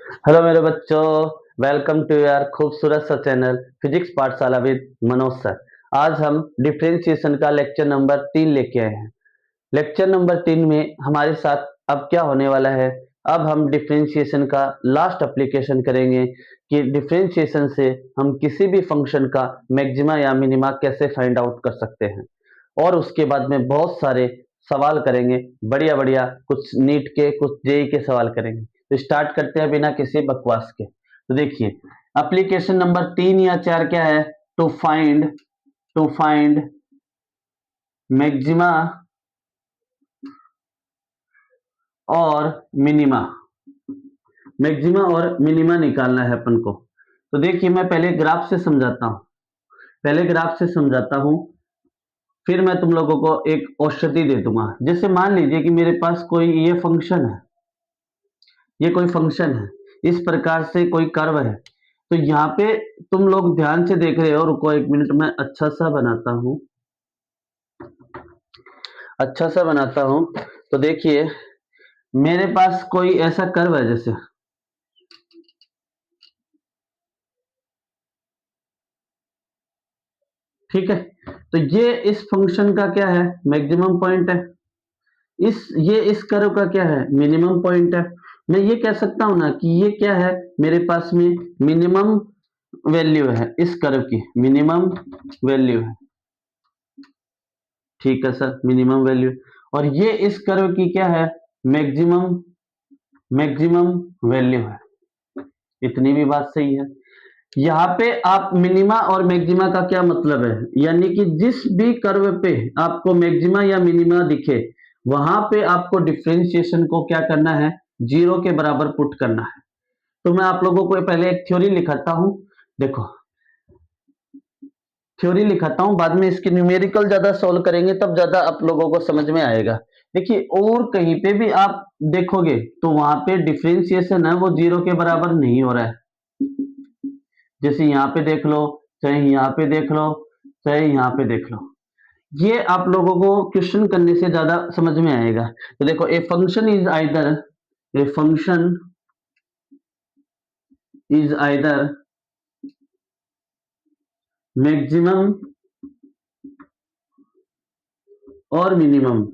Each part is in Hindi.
हेलो मेरे बच्चों, वेलकम टू योर खूबसूरत सा चैनल फिजिक्स पाठशाला विद मनोज सर। आज हम डिफरेंशिएशन का लेक्चर नंबर 3 लेके आए हैं। लेक्चर नंबर 3 में हमारे साथ अब क्या होने वाला है, अब हम डिफरेंशिएशन का लास्ट एप्लीकेशन करेंगे कि डिफरेंशिएशन से हम किसी भी फंक्शन का मैक्सिमा या मिनिमा कैसे फाइंड आउट कर सकते हैं। और उसके बाद में बहुत सारे सवाल करेंगे, बढ़िया बढ़िया, कुछ नीट के कुछ जेई के सवाल करेंगे। तो स्टार्ट करते हैं बिना किसी बकवास के। तो देखिए, एप्लीकेशन नंबर 3 या 4 क्या है? टू फाइंड मैक्सिमा और मिनिमा। मैक्सिमा और मिनिमा निकालना है अपन को। तो देखिए, मैं पहले ग्राफ से समझाता हूं, फिर मैं तुम लोगों को एक औषधि दे दूंगा। जैसे मान लीजिए कि मेरे पास कोई ये फंक्शन है, ये कोई फंक्शन है, इस प्रकार से कोई कर्व है। तो यहाँ पे तुम लोग ध्यान से देख रहे हो, रुको एक मिनट, मैं अच्छा सा बनाता हूं। तो देखिए, मेरे पास कोई ऐसा कर्व है, जैसे ठीक है। तो ये इस फंक्शन का क्या है? मैक्सिमम पॉइंट है। इस कर्व का क्या है? मिनिमम पॉइंट है। मैं ये कह सकता हूं ना कि ये क्या है, मेरे पास में मिनिमम वैल्यू है, इस कर्व की मिनिमम वैल्यू है। ठीक है सर, मिनिमम वैल्यू। और ये इस कर्व की क्या है? मैक्सिमम मैक्सिमम वैल्यू है। इतनी भी बात सही है। यहाँ पे आप मिनिमा और मैक्सिमा का क्या मतलब है, यानी कि जिस भी कर्व पे आपको मैक्सिमा या मिनिमा दिखे, वहां पे आपको डिफरेंशिएशन को क्या करना है? जीरो के बराबर पुट करना है। तो मैं आप लोगों को पहले एक थ्योरी लिखाता हूं। देखो, थ्योरी लिखाता हूं, बाद में इसके न्यूमेरिकल ज्यादा सॉल्व करेंगे, तब ज्यादा आप लोगों को समझ में आएगा। देखिए, और कहीं पे भी आप देखोगे तो वहां पे डिफरेंशिएशन है वो जीरो के बराबर नहीं हो रहा है। जैसे यहाँ पे देख लो, चाहे यहाँ पे देख लो, चाहे यहाँ पे देख लो, ये आप लोगों को क्वेश्चन करने से ज्यादा समझ में आएगा। तो देखो, a function is either maximum और मिनिमम।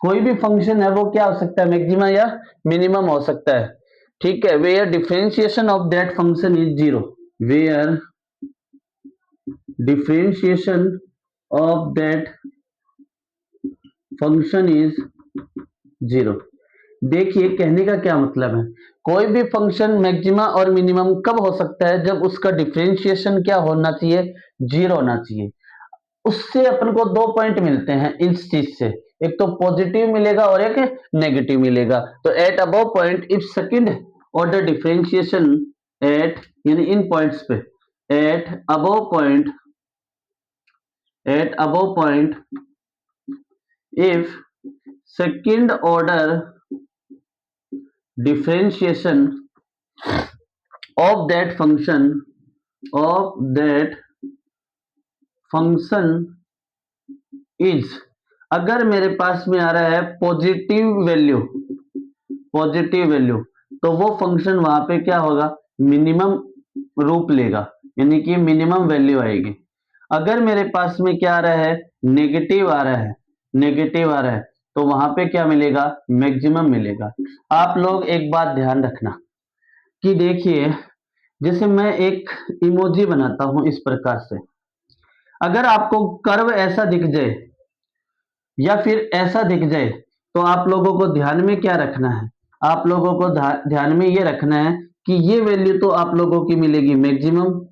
कोई भी फंक्शन है वो क्या हो सकता है? मैक्सिमा या मिनिमम हो सकता है। ठीक है, where differentiation of that function is zero. Where differentiation of that function is zero. देखिए, कहने का क्या मतलब है, कोई भी फंक्शन मैक्सिमा और मिनिमम कब हो सकता है? जब उसका डिफरेंशिएशन क्या होना चाहिए? जीरो होना चाहिए। उससे अपन को दो पॉइंट मिलते हैं इस चीज से, एक तो पॉजिटिव मिलेगा और एक नेगेटिव मिलेगा। तो at above point if second order differentiation at, यानी इन पॉइंट्स पे, at above point if second order differentiation of that function is, अगर मेरे पास में आ रहा है पॉजिटिव वैल्यू, तो वो फंक्शन वहां पे क्या होगा? मिनिमम रूप लेगा, यानी कि मिनिमम वैल्यू आएगी। अगर मेरे पास में क्या आ रहा है? नेगेटिव आ रहा है, तो वहां पे क्या मिलेगा? मैक्सिमम मिलेगा। आप लोग एक बात ध्यान रखना कि देखिए, जैसे मैं एक इमोजी बनाता हूं इस प्रकार से, अगर आपको कर्व ऐसा दिख जाए या फिर ऐसा दिख जाए, तो आप लोगों को ध्यान में क्या रखना है? आप लोगों को ध्यान में ये रखना है कि ये वैल्यू तो आप लोगों की मिलेगी मैक्सिमम,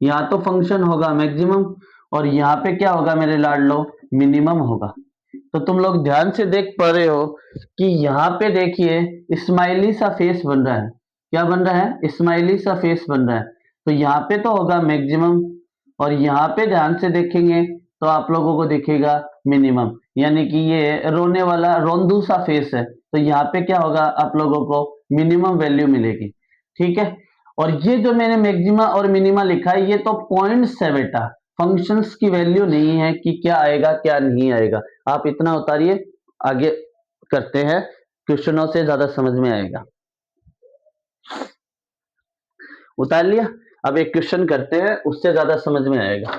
यहाँ तो फंक्शन होगा मैक्सिमम, और यहाँ पे क्या होगा मेरे लाडलो? मिनिमम होगा। तो तुम लोग ध्यान से देख पा रहे हो कि यहाँ पे देखिए स्माइली सा फेस बन रहा है। क्या बन रहा है? स्माइली सा फेस बन रहा है। तो यहाँ पे तो होगा मैक्सिमम, और यहाँ पे ध्यान से देखेंगे तो आप लोगों को दिखेगा मिनिमम, यानी कि ये रोने वाला रोंदू सा फेस है। तो यहाँ पे क्या होगा? आप लोगों को मिनिमम वैल्यू मिलेगी। ठीक है, और ये जो मैंने मैक्सिमा और मिनिमा लिखा है, ये तो पॉइंट्स है बेटा, फंक्शंस की वैल्यू नहीं है कि क्या आएगा क्या नहीं आएगा। आप इतना उतारिए, आगे करते हैं, क्वेश्चनों से ज्यादा समझ में आएगा। उतार लिया। अब एक क्वेश्चन करते हैं, उससे ज्यादा समझ में आएगा।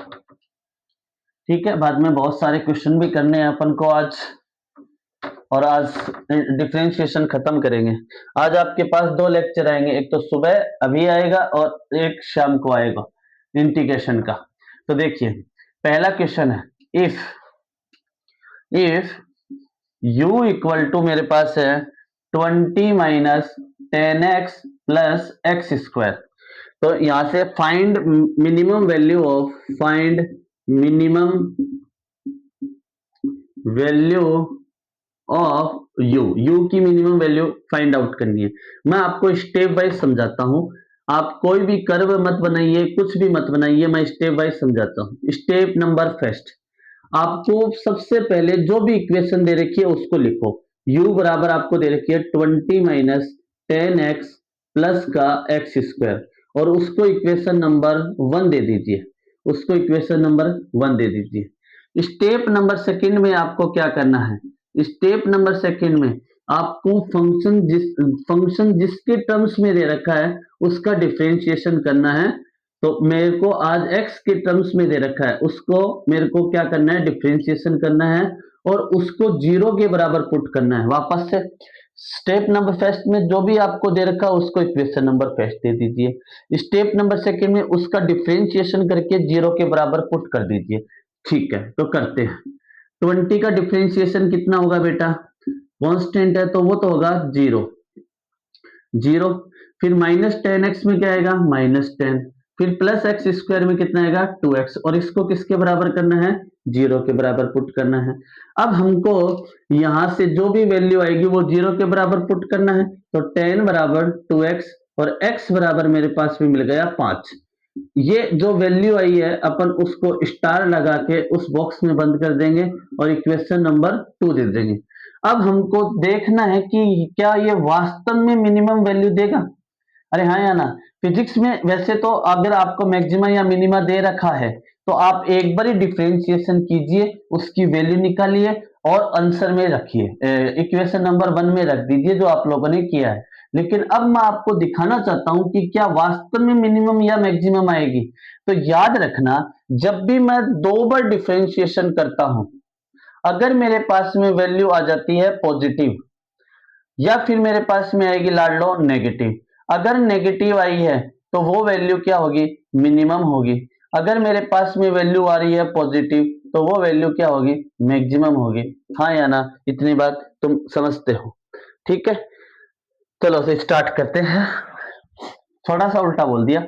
ठीक है, बाद में बहुत सारे क्वेश्चन भी करने हैं अपन को आज, और आज डिफरेंशिएशन खत्म करेंगे। आज आपके पास दो लेक्चर आएंगे, एक तो सुबह अभी आएगा और एक शाम को आएगा इंटीग्रेशन का। तो देखिए पहला क्वेश्चन है, इफ u इक्वल टू मेरे पास है 20 minus 10x plus x square. तो यहां से find minimum value of u की मिनिमम वैल्यू फाइंड आउट करनी है। मैं आपको स्टेप वाइज समझाता हूं, आप कोई भी कर्व मत बनाइए, कुछ भी मत बनाइए, मैं स्टेप वाइज समझाता हूं। स्टेप नंबर फर्स्ट, आपको सबसे पहले जो भी इक्वेशन दे रखी है उसको लिखो। u बराबर आपको दे रखी है 20 माइनस 10x प्लस का एक्स स्क्वायर, और उसको इक्वेशन नंबर 1 दे दीजिए, उसको इक्वेशन नंबर 1 दे दीजिए। स्टेप नंबर सेकंड में आपको क्या करना है, स्टेप नंबर सेकंड में आपको फंक्शन जिसके टर्म्स में दे रखा है उसका डिफरेंशिएशन करना है। तो मेरे को आज x के टर्म्स में दे रखा है, उसको मेरे को क्या करना है, डिफरेंशिएशन करना है और उसको 0 के बराबर पुट करना है। वापस से स्टेप नंबर फर्स्ट में जो भी आपको दे रखा है उसको इक्वेशन नंबर फर्स्ट दे दीजिए, स्टेप नंबर सेकंड में उसका डिफरेंशिएशन करके 0 के बराबर पुट कर दीजिए। ठीक है, तो करते हैं। 20 का डिफरेंशिएशन कितना होगा बेटा, कांस्टेंट है तो वो तो होगा 0। फिर माइनस 10x में क्या आएगा, -10। फिर प्लस एक्स स्क्वायर में कितना आएगा, 2x, और इसको किसके बराबर करना है, 0 के बराबर पुट करना है। अब हमको यहां से जो भी वैल्यू आएगी वो 0 के बराबर पुट करना है। तो 10 बराबर 2x और x बराबर मेरे पास में मिल गया 5। ये जो वैल्यू आई है अपन उसको स्टार लगा के उस बॉक्स में बंद कर देंगे और इक्वेशन नंबर 2 दे देंगे। अब हमको देखना है कि क्या ये वास्तव में मिनिमम वैल्यू देगा। अरे हाँ या ना, फिजिक्स में वैसे तो अगर आपको मैक्सिमा या मिनिमा दे रखा है तो आप एक बार ही डिफरेंशिएशन कीजिए, उसकी वैल्यू निकालिए और आंसर में रखिए, इक्वेशन नंबर 1 में रख दीजिए जो आप लोगों ने किया है। लेकिन अब मैं आपको दिखाना चाहता हूं कि क्या वास्तव में मिनिमम या मैक्सिमम आएगी। तो याद रखना, जब भी मैं 2 बार डिफरेंशिएशन करता हूं, अगर मेरे पास में वैल्यू आ जाती है पॉजिटिव या फिर मेरे पास में आएगी लाड लो नेगेटिव, अगर नेगेटिव आई है तो वो वैल्यू क्या होगी, मिनिमम होगी। अगर मेरे पास में वैल्यू आ रही है पॉजिटिव तो वो वैल्यू क्या होगी, मैक्सिमम होगी। हाँ या ना, इतनी बात तुम समझते हो। ठीक है, चलो से स्टार्ट करते हैं। थोड़ा सा उल्टा बोल दिया,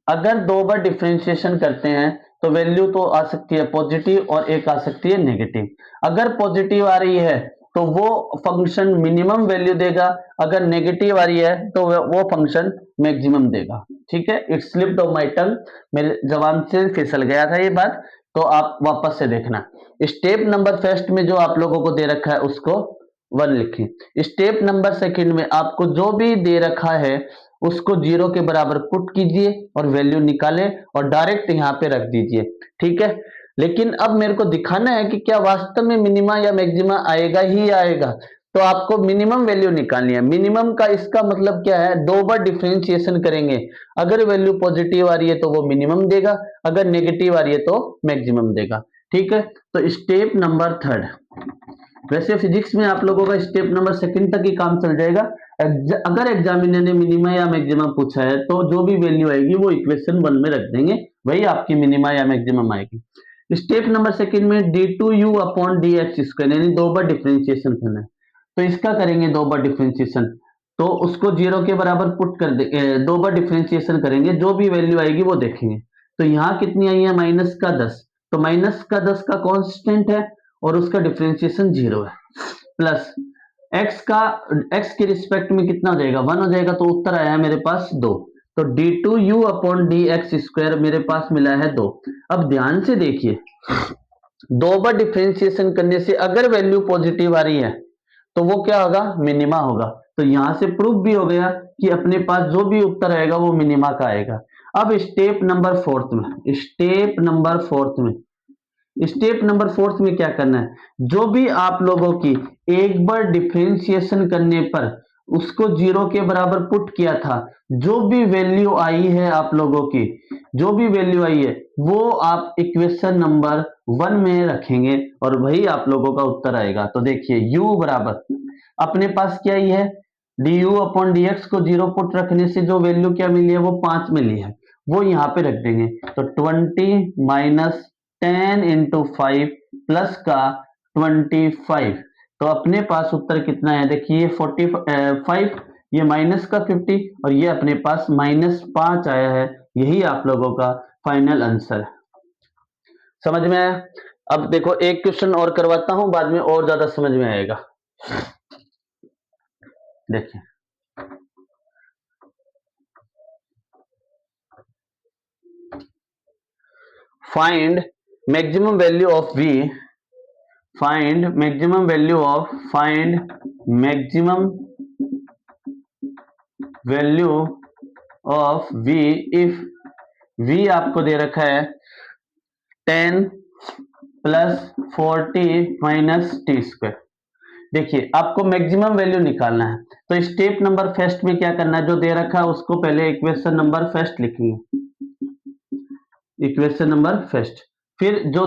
अगर 2 बार डिफरेंशिएशन करते हैं तो वैल्यू तो आ सकती है पॉजिटिव और एक आ सकती है नेगेटिव। अगर पॉजिटिव आ रही है तो वो फंक्शन मिनिमम वैल्यू देगा, अगर नेगेटिव आ रही है तो वो फंक्शन मैक्सिमम देगा। ठीक है, इट स्लिप्ड ऑफ माय टंग, मेरे जबान से फिसल गया था ये बात, तो आप वापस से देखना। स्टेप नंबर फर्स्ट में जो आप लोगों को दे रखा है उसको 1 लिखें। स्टेप नंबर सेकंड में आपको जो भी दे रखा है उसको 0 के बराबर पुट कीजिए और वैल्यू निकालें और डायरेक्ट यहाँ पे रख दीजिए। ठीक है, लेकिन अब मेरे को दिखाना है कि क्या वास्तव में मिनिमा या मैक्सिमा आएगा ही आएगा। तो आपको मिनिमम वैल्यू निकालनी है। मिनिमम का इसका मतलब क्या है, 2 बार डिफरेंशिएशन करेंगे, अगर वैल्यू पॉजिटिव आ रही है तो वो मिनिमम देगा, अगर नेगेटिव आ रही है तो मैक्सिमम देगा। ठीक है, तो स्टेप नंबर थर्ड, वैसे फिजिक्स में आप लोगों का स्टेप नंबर सेकंड तक ही काम चल जाएगा। अगर एग्जामिनर ने मिनिमा या मैक्सिमम पूछा है तो जो भी वैल्यू आएगी वो इक्वेशन 1 में रख देंगे, वही आपकी मिनिमा या मैक्सिमम आएगी। स्टेप नंबर सेकंड में d2u अपॉन dx स्क्वायर, यानी 2 बार डिफरेंशिएशन करना है। तो इसका करेंगे 2 बार डिफरेंशिएशन, तो उसको 0 के बराबर पुट कर दे, 2 बार डिफरेंशिएशन करेंगे, जो भी वैल्यू आएगी वो देखेंगे। तो यहाँ कितनी आई है, -10, तो -10 का कांस्टेंट है और उसका डिफरेंशिएशन 0 है, प्लस x के रिस्पेक्ट में कितना हो जाएगा, 1 हो जाएगा, तो उत्तर आया है मेरे पास 2। तो d2u अपॉन dx स्क्वायर मेरे पास मिला है 2। अब ध्यान से देखिए, 2 बार डिफरेंशिएशन करने से अगर वैल्यू पॉजिटिव आ रही है तो वो क्या होगा, मिनिमा होगा। तो यहां से प्रूफ भी हो गया कि अपने पास जो भी उत्तर आएगा वो मिनिमा का आएगा। अब स्टेप नंबर फोर्थ में स्टेप नंबर 4 में क्या करना है, जो भी आप लोगों की एक बार डिफरेंशिएशन करने पर उसको जीरो के बराबर पुट किया था, जो भी वैल्यू आई है आप लोगों की, जो भी वैल्यू आई है वो आप इक्वेशन नंबर 1 में रखेंगे और वही आप लोगों का उत्तर आएगा। तो देखिए u बराबर अपने पास क्या ही है, du अपॉन dx को जीरो पुट रखने से जो वैल्यू क्या मिली है वो 5 मिली है, वो यहाँ पे रख देंगे। तो 20 माइनस 10 इंटू 5 प्लस का 25, तो अपने पास उत्तर कितना है, देखिए 45, ये माइनस का 50 और ये अपने पास -5 आया है। यही आप लोगों का फाइनल आंसर है। समझ में आया? अब देखो एक क्वेश्चन और करवाता हूं, बाद में और ज्यादा समझ में आएगा। देखिए find maximum value of v, find maximum value of, find maximum value of v if v आपको दे रखा है 10 प्लस 40 माइनस टी स्क्वायर। देखिए आपको मैक्सिमम वैल्यू निकालना है, तो स्टेप नंबर फर्स्ट में क्या करना है, जो दे रखा है उसको पहले इक्वेशन नंबर फर्स्ट लिखेंगे, इक्वेशन नंबर फर्स्ट। फिर जो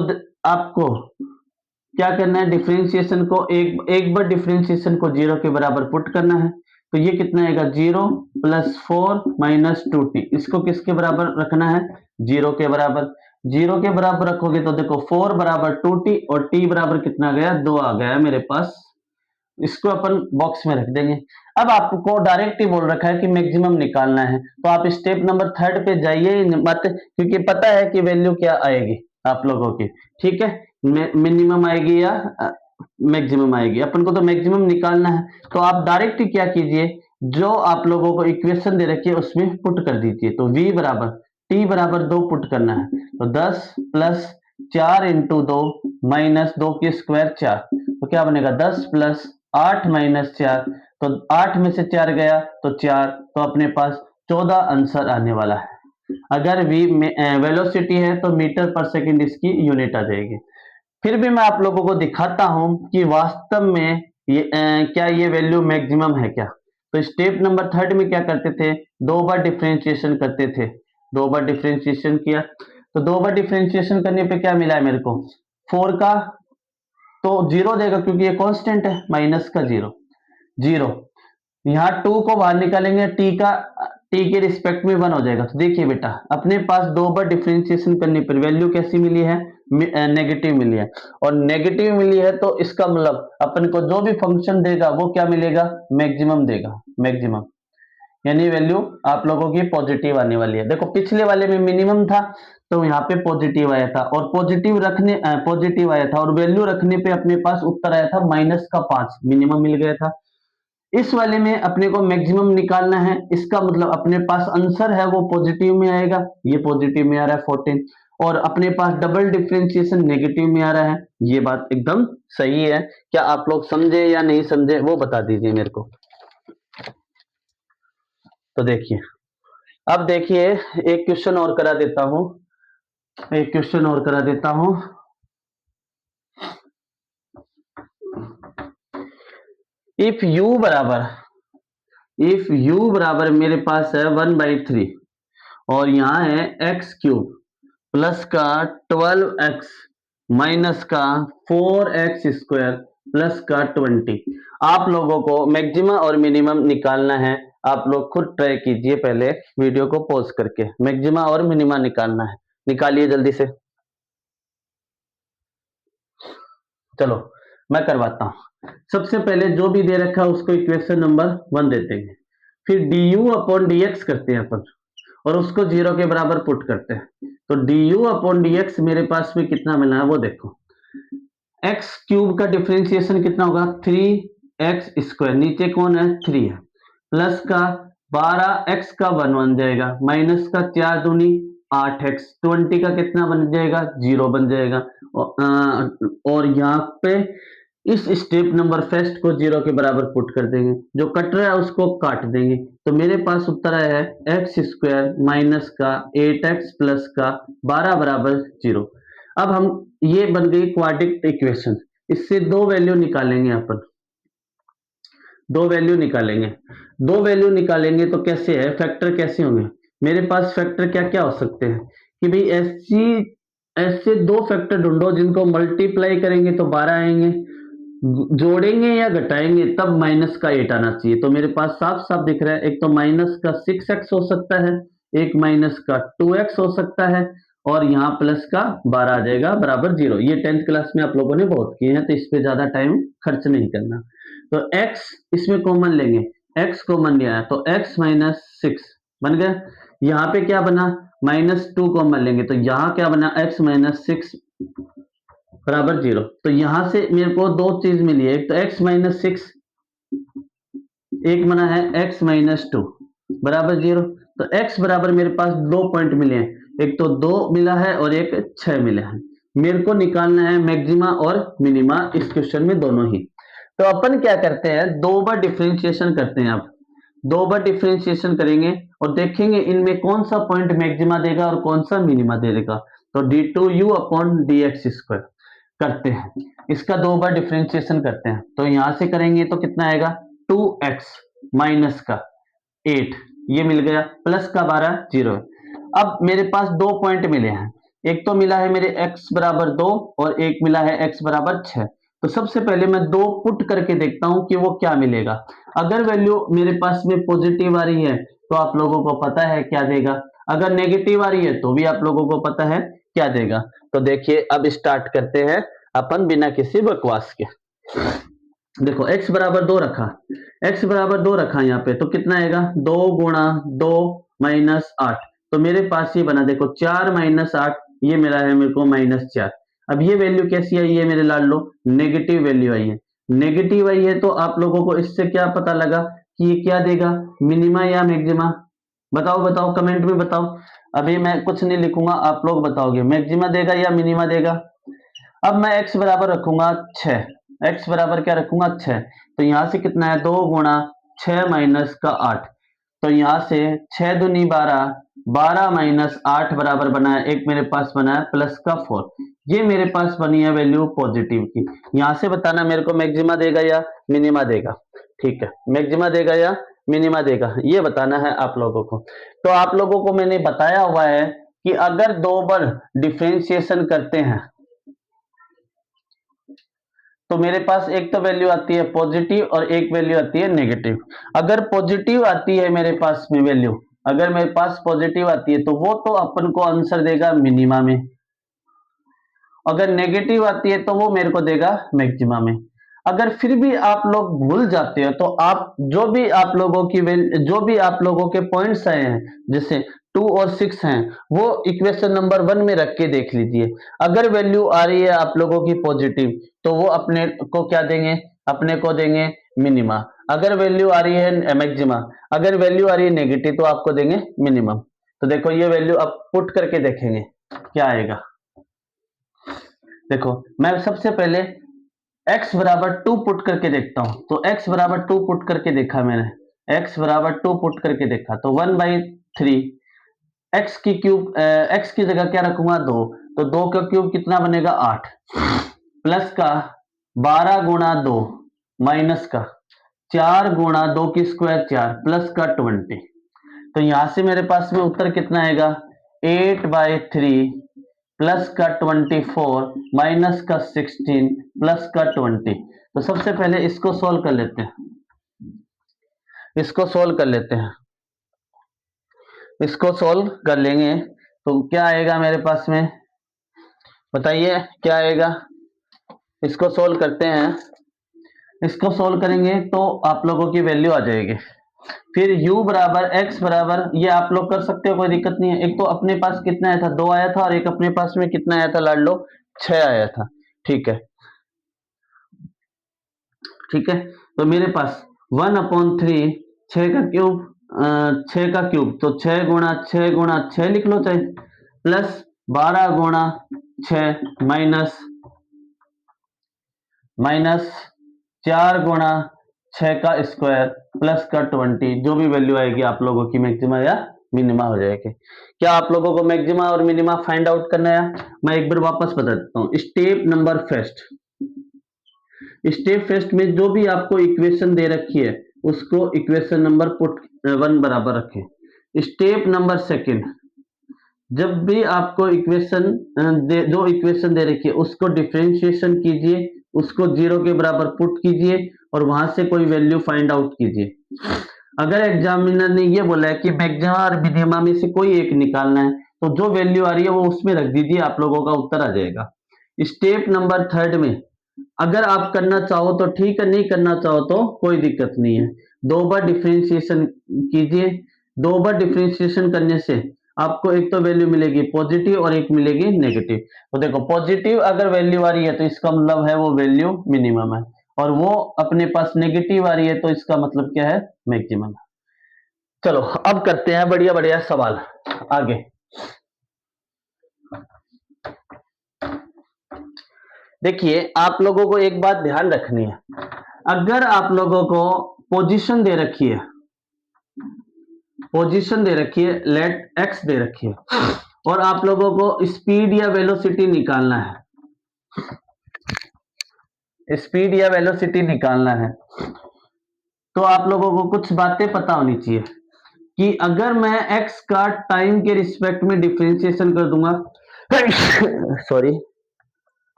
आपको क्या करना है, डिफरेंशिएशन को एक बार डिफरेंशिएशन को जीरो के बराबर पुट करना है। तो ये कितना आएगा, 0 प्लस 4 माइनस 2t, इसको किसके बराबर रखना है, जीरो के बराबर। जीरो के बराबर रखोगे तो देखो 4 बराबर 2t और t बराबर कितना गया, 2 आ गया मेरे पास। इसको अपन बॉक्स में रख देंगे। अब आपको डायरेक्ट ही बोल रखा है कि मैक्सिमम निकालना है, तो आप स्टेप नंबर 3 पे जाइए मत, क्योंकि पता है कि वैल्यू क्या आएगी आप लोगों की, ठीक है, मिनिमम आएगी या मैक्सिमम आएगी, अपन को तो मैक्सिमम निकालना है। तो आप डायरेक्ट क्या कीजिए, जो आप लोगों को इक्वेशन दे रखी है उसमें पुट कर दीजिए। तो v बराबर t बराबर 2 पुट करना है, तो 10 प्लस 4 इंटू 2 माइनस 2 की स्क्वायर 4, तो क्या बनेगा 10 प्लस 8 माइनस 4, तो 8 में से 4 गया तो 4, तो अपने पास 14 आंसर आने वाला है। अगर v वेलोसिटी है तो मीटर पर सेकंड इसकी यूनिट आ जाएगी। फिर भी मैं आप लोगों को दिखाता हूं कि वास्तव में ये क्या ये वैल्यू मैक्सिमम है क्या। तो स्टेप नंबर 3 में क्या करते थे, 2 बार डिफरेंशिएशन करते थे, 2 बार डिफरेंशिएशन किया, तो 2 बार डिफरेंशिएशन करने पे क्या मिला है मेरे को, 4 का तो 0 देगा क्योंकि ये कांस्टेंट है, माइनस का 0, 0। यहाँ 2 को बाहर निकालेंगे, टी के रिस्पेक्ट में 1 हो जाएगा। तो देखिए बेटा अपने पास 2 बार डिफरेंशिएशन करने पर वैल्यू कैसी मिली है, नेगेटिव मिली है, और नेगेटिव मिली है तो इसका मतलब अपन को जो भी फंक्शन देगा वो क्या मिलेगा, मैक्सिमम देगा, मैक्सिमम, यानी वैल्यू आप लोगों की पॉजिटिव आने वाली है। देखो पिछले वाले में मिनिमम था तो यहाँ पे पॉजिटिव आया था, और पॉजिटिव आया था और वैल्यू रखने पे अपने पास उत्तर आया था -5, मिनिमम मिल गया था। इस वाले में अपने को मैक्सिमम निकालना है, इसका मतलब अपने पास आंसर है वो पॉजिटिव में आएगा, ये पॉजिटिव में आ रहा है 14, और अपने पास डबल डिफरेंशिएशन नेगेटिव में आ रहा है। ये बात एकदम सही है, क्या आप लोग समझे या नहीं समझे वो बता दीजिए मेरे को। तो देखिए अब देखिए एक क्वेश्चन और करा देता हूं, एक क्वेश्चन और करा देता हूं। इफ u बराबर मेरे पास है 1/3 और यहाँ है एक्स क्यूब प्लस का 12x माइनस का 4x स्क्वायर प्लस का 20, आप लोगों को मैक्सिमम और मिनिमम निकालना है। आप लोग खुद ट्राई कीजिए, पहले वीडियो को पॉज करके मैक्सिमम और मिनिमम निकालना है, निकालिए जल्दी से। चलो मैं करवाता हूं। सबसे पहले जो भी दे रखा है उसको इक्वेशन नंबर 1 देते हैं, फिर du अपॉन dx करते हैं अपन और उसको 0 के बराबर पुट करते हैं। तो du अपॉन dx मेरे पास में कितना मिला है वो देखो, एक्स क्यूब का डिफरेंशिएशन कितना होगा, 3x स्क्वायर, नीचे कौन है 3 है, प्लस का 12x का 1 बन जाएगा, माइनस का 4 दूनी 8x, 20 का कितना बन जाएगा 0 बन जाएगा। और यहाँ पे इस स्टेप नंबर फर्स्ट को 0 के बराबर पुट कर देंगे, जो कट रहा है उसको काट देंगे, तो मेरे पास उत्तर आया है एक्स स्क्वायर माइनस का 8x प्लस का 12 बराबर 0। अब हम ये बन गई क्वाड्रेटिक इक्वेशन, इससे दो वैल्यू निकालेंगे अपन, दो वैल्यू निकालेंगे। दो वैल्यू निकालेंगे तो कैसे है, फैक्टर कैसे होंगे? मेरे पास फैक्टर क्या क्या हो सकते हैं कि भाई ऐसे दो फैक्टर ढूंढो जिनको मल्टीप्लाई करेंगे तो 12 आएंगे, जोड़ेंगे या घटाएंगे तब माइनस का 8 आना चाहिए। तो मेरे पास साफ साफ दिख रहा है, एक तो माइनस का 6x हो सकता है, एक माइनस का 2x हो सकता है, और यहाँ प्लस का 12 आ जाएगा बराबर 0। ये 10th क्लास में आप लोगों ने बहुत किए हैं, तो इस पे ज्यादा टाइम खर्च नहीं करना। तो x इसमें कॉमन लेंगे, x कॉमन लिया है तो x माइनस 6 बन गया। यहाँ पे क्या बना, -2 कॉमन लेंगे तो यहाँ क्या बना, x माइनस 6 बराबर 0। तो यहां से मेरे को दो चीज मिली है, एक तो x माइनस 6, एक बना है x माइनस 2 बराबर 0। तो x बराबर मेरे पास दो पॉइंट मिले हैं, एक तो 2 मिला है और एक 6 मिला है। मेरे को निकालना है मैक्सिमा और मिनिमा इस क्वेश्चन में दोनों ही। तो अपन क्या करते हैं, दो बार डिफरेंशिएशन करते हैं। आप दो बार डिफरेंशिएशन करेंगे और देखेंगे इनमें कौन सा पॉइंट मैक्सिमा देगा और कौन सा मिनिमा देगा। तो d2u अपॉन dx स्क्वायर करते हैं, इसका दो बार डिफरेंशिएशन करते हैं। तो यहां से करेंगे तो कितना आएगा, 2x माइनस का 8 ये मिल गया, प्लस का 12 0 है। अब मेरे पास दो पॉइंट मिले हैं, एक तो मिला है मेरे x बराबर 2 और एक मिला है x बराबर 6। तो सबसे पहले मैं दो पुट करके देखता हूं कि वो क्या मिलेगा। अगर वैल्यू मेरे पास में पॉजिटिव आ रही है तो आप लोगों को पता है क्या देगा, अगर नेगेटिव आ रही है तो भी आप लोगों को पता है क्या देगा। तो देखिए अब स्टार्ट करते हैं अपन बिना किसी बकवास के। देखो x बराबर 2 रखा, x बराबर 2 रखा यहाँ पे, तो कितना आएगा, 2 गुणा 2 माइनस 8। तो मेरे पास ये बना, देखो 4 माइनस 8, ये मेरा है मेरे को -4। अब ये वैल्यू कैसी आई है मेरे लाल लो, नेगेटिव वैल्यू आई है। नेगेटिव आई है तो आप लोगों को इससे क्या पता लगा कि ये क्या देगा, मिनिमा या मैक्सिमा? बताओ बताओ, कमेंट में बताओ। अभी मैं कुछ नहीं लिखूंगा, आप लोग बताओगे मैक्सिमा देगा या मिनिमा देगा। अब मैं x बराबर रखूंगा 6, x बराबर क्या रखूंगा 6। तो यहां से कितना है, 2 गुणा 6 माइनस का 8। तो यहां से 6 दूनी 12, 12 माइनस 8 बराबर बना है, एक मेरे पास बना है प्लस का 4। ये मेरे पास बनी है वैल्यू पॉजिटिव की। यहां से बताना मेरे को मैक्सिमा देगा या मिनिमा देगा। ठीक है, मैक्सिमा देगा या मिनिमा देगा, ये बताना है आप लोगों को। तो आप लोगों को मैंने बताया हुआ है कि अगर दो बार डिफ्रेंशिएशन करते हैं तो मेरे पास एक तो वैल्यू आती है पॉजिटिव और एक वैल्यू आती है नेगेटिव। अगर पॉजिटिव आती है मेरे पास में वैल्यू, अगर मेरे पास पॉजिटिव आती है तो वो तो अपन को आंसर देगा मिनिमा में, अगर नेगेटिव आती है तो वो मेरे को देगा मैक्सिमा में। अगर फिर भी आप लोग भूल जाते हो तो आप जो भी आप लोगों के पॉइंट्स आए हैं, जैसे 2 और 6 हैं, वो इक्वेशन नंबर 1 में रख के देख लीजिए। अगर वैल्यू आ रही है आप लोगों की पॉजिटिव तो वो अपने को क्या देंगे, अपने को देंगे मिनिमा। अगर वैल्यू आ रही है मैक्सिमा, अगर वैल्यू आ रही है नेगेटिव तो आपको देंगे मिनिमम। तो देखो ये वैल्यू आप पुट करके देखेंगे क्या आएगा। देखो मैं सबसे पहले x बराबर 2 पुट करके देखता हूं। तो x बराबर 2 पुट करके देखा मैंने, x बराबर 2 पुट करके देखा तो 1/3 x की क्यूब, x की जगह क्या रखूंगा 2, तो 2 का क्यूब कितना बनेगा 8, प्लस का 12 गुणा 2 माइनस का 4 गुणा 2 की स्क्वायर 4 प्लस का 20। तो यहां से मेरे पास में उत्तर कितना आएगा, 8/3 प्लस का 24 माइनस का 16 प्लस का 20। तो सबसे पहले इसको सॉल्व कर लेते हैं, इसको सॉल्व कर लेते हैं, इसको सॉल्व कर लेंगे तो क्या आएगा मेरे पास में, बताइए क्या आएगा। इसको सॉल्व करते हैं, इसको सॉल्व करेंगे तो आप लोगों की वैल्यू आ जाएगी। फिर u बराबर x बराबर, ये आप लोग कर सकते हो कोई दिक्कत नहीं है। एक तो अपने पास कितना आया था 2 आया था और एक अपने पास में कितना आया था लाड लो 6 आया था। ठीक है, ठीक है। तो मेरे पास 1/3 6 का क्यूब, 6 का क्यूब तो 6 गुणा 6 गुणा 6 लिख लो चाहे, प्लस 12 गुणा 6 माइनस माइनस 4 गुणा 6 का स्क्वायर प्लस का 20, जो भी वैल्यू आएगी आप लोगों की मैक्सिमा या मिनिमा हो जाएगी। क्या आप लोगों को मैक्सिमा और मिनिमा फाइंड आउट करना है? मैं एक बार वापस बता देता हूँ। स्टेप फर्स्ट में जो भी आपको इक्वेशन दे रखी है उसको इक्वेशन नंबर पुट 1 बराबर रखें। स्टेप नंबर सेकंड, जब भी आपको इक्वेशन जो इक्वेशन दे रखी है उसको डिफरेंशिएशन कीजिए, उसको 0 के बराबर पुट कीजिए और वहां से कोई वैल्यू फाइंड आउट कीजिए। अगर एग्जामिनर ने ये बोला है कि मैक्सिमा और मिनिमा में से कोई एक निकालना है तो जो वैल्यू आ रही है वो उसमें रख दीजिए, आप लोगों का उत्तर आ जाएगा। स्टेप नंबर थर्ड में अगर आप करना चाहो तो ठीक है, नहीं करना चाहो तो कोई दिक्कत नहीं है। 2 बार डिफरेंशिएशन कीजिए। 2 बार डिफरेंशिएशन करने से आपको एक तो वैल्यू मिलेगी पॉजिटिव और एक मिलेगी नेगेटिव। तो देखो पॉजिटिव अगर वैल्यू आ रही है तो इसका मतलब है वो वैल्यू मिनिमम है, और वो अपने पास नेगेटिव आ रही है तो इसका मतलब क्या है? मैक्सिमम। चलो अब करते हैं बढ़िया बढ़िया सवाल आगे। देखिए आप लोगों को एक बात ध्यान रखनी है, अगर आप लोगों को पोजीशन दे रखी है, लेट एक्स दे रखी है और आप लोगों को स्पीड या वेलोसिटी निकालना है, तो आप लोगों को कुछ बातें पता होनी चाहिए कि अगर मैं एक्स का टाइम के रिस्पेक्ट में डिफरेंशिएशन कर दूंगा सॉरी,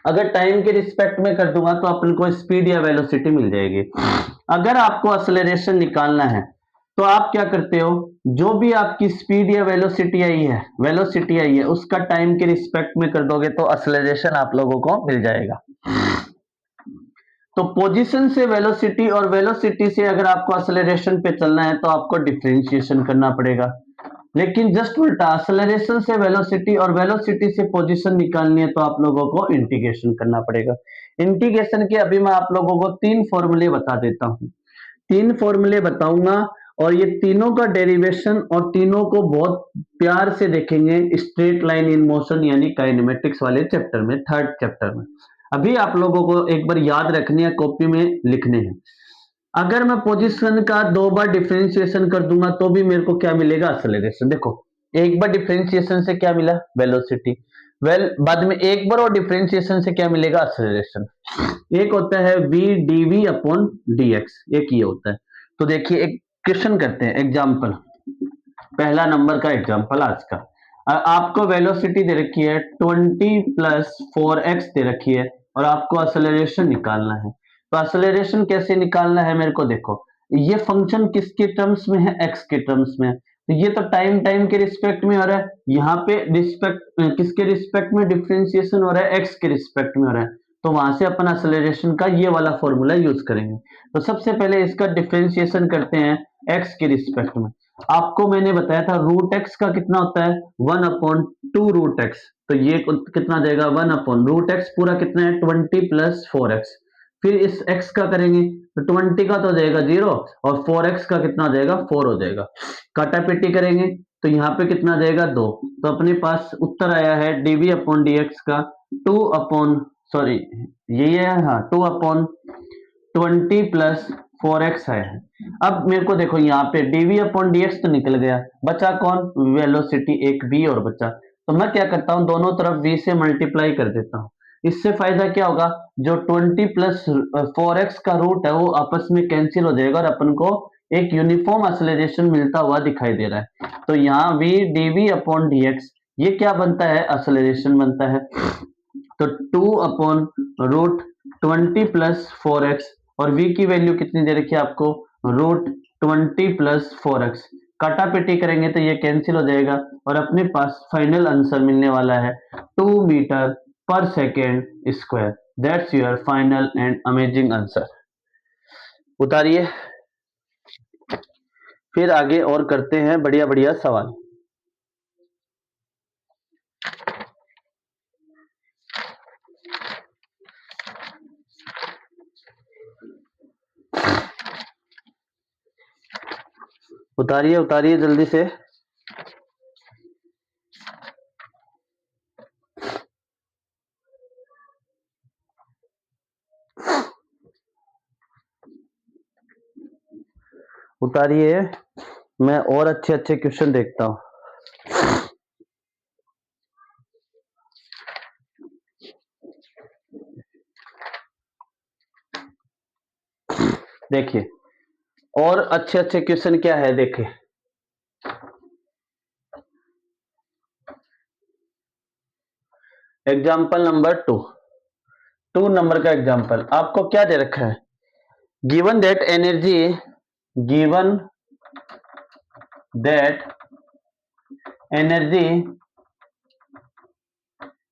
अगर टाइम के रिस्पेक्ट में कर दूंगा तो अपन को स्पीड या वेलोसिटी मिल जाएगी। अगर आपको एक्सेलरेशन निकालना है तो आप क्या करते हो, जो भी आपकी स्पीड या वेलोसिटी आई है उसका टाइम के रिस्पेक्ट में कर दोगे तो एक्सेलरेशन आप लोगों को मिल जाएगा। तो पोजीशन से वेलोसिटी और वेलोसिटी से अगर आपको एक्सेलरेशन पे चलना है तो आपको डिफरेंशिएशन करना पड़ेगा। लेकिन जस्ट उल्टा, एक्सेलरेशन से वेलोसिटी और वेलोसिटी से पोजीशन निकालनी है तो आप लोगों को इंटीग्रेशन करना पड़ेगा। इंटीग्रेशन के अभी मैं आप लोगों को 3 फॉर्मूले बता देता हूं। 3 फॉर्मूले बताऊंगा और ये तीनों का डेरिवेशन और तीनों को बहुत प्यार से देखेंगे स्ट्रेट लाइन इन मोशन यानी काइनेमेटिक्स वाले चैप्टर में, थर्ड चैप्टर में। अभी आप लोगों को एक बार याद रखनी है, कॉपी में लिखने हैं। अगर मैं पोजीशन का 2 बार डिफरेंशिएशन कर दूंगा तो भी मेरे को क्या मिलेगा? एक्सेलरेशन। देखो एक बार डिफरेंशिएशन से क्या मिला? वेलोसिटी। बाद में एक बार और डिफरेंशिएशन से क्या मिलेगा? एक्सेलरेशन। एक होता है v dv अपॉन dx, एक ये होता है। तो देखिए एक क्वेश्चन करते हैं, एग्जाम्पल, पहला नंबर का एग्जाम्पल आज का। आपको वेलोसिटी दे रखी है 20 प्लस 4x दे रखी है और आपको एक्सेलरेशन निकालना है। तो एक्सेलरेशन कैसे निकालना है मेरे को देखो, ये फंक्शन किसके टर्म्स में है? x के टर्म्स में है। तो ये तो टाइम के रिस्पेक्ट में हो रहा है, यहाँ पे रिस्पेक्ट किसके रिस्पेक्ट में डिफरेंशिएशन हो रहा है? x के रिस्पेक्ट में हो रहा है। तो वहां से अपन एक्सेलरेशन का ये वाला फॉर्मूला यूज करेंगे। तो सबसे पहले इसका डिफरेंशिएशन करते हैं x के रिस्पेक्ट में। आपको मैंने बताया था रूट एक्स का कितना होता है? 1 अपॉन 2 रूट एक्स। तो ये कितना जाएगा? 1 अपॉन रूट एक्स पूरा कितना है? 20 प्लस 4x। फिर इस x का करेंगे तो 20 का तो हो जाएगा 0 और 4x का कितना हो जाएगा? 4 हो जाएगा। काटापेटी करेंगे तो यहाँ पे कितना आ जाएगा? 2। तो अपने पास उत्तर आया है dv अपॉन dx का 2 अपॉन, सॉरी यही है, हाँ 2 अपॉन 20 प्लस 4x है। अब मेरे को देखो यहाँ पे dv अपॉन dx तो निकल गया, बचा कौन? वेलोसिटी, एक v और बचा। तो मैं क्या करता हूँ, दोनों तरफ v से मल्टीप्लाई कर देता हूँ। इससे फायदा क्या होगा, जो 20 प्लस 4x का रूट है वो आपस में कैंसिल हो जाएगा और अपन को एक यूनिफॉर्म एक्सेलरेशन मिलता हुआ दिखाई दे रहा है। तो यहाँ v dv अपॉन dx ये क्या बनता है? एक्सेलरेशन बनता है। तो 2 अपॉन रूट 20 प्लस 4x और v की वैल्यू कितनी दे रखी है आपको? Root 20 plus 4x। काटापेटी करेंगे तो ये कैंसिल हो जाएगा और अपने पास फाइनल आंसर मिलने वाला है 2 metre per second square. That's your final and amazing answer. उतारिए, फिर आगे और करते हैं बढ़िया बढ़िया सवाल। उतारिए उतारिए जल्दी से। उतारिए, मैं और अच्छे अच्छे क्वेश्चन देखता हूं। देखिए और अच्छे अच्छे क्वेश्चन क्या है, देखिए एग्जाम्पल नंबर 2 नंबर का एग्जाम्पल आपको क्या दे रखा है, गिवन दैट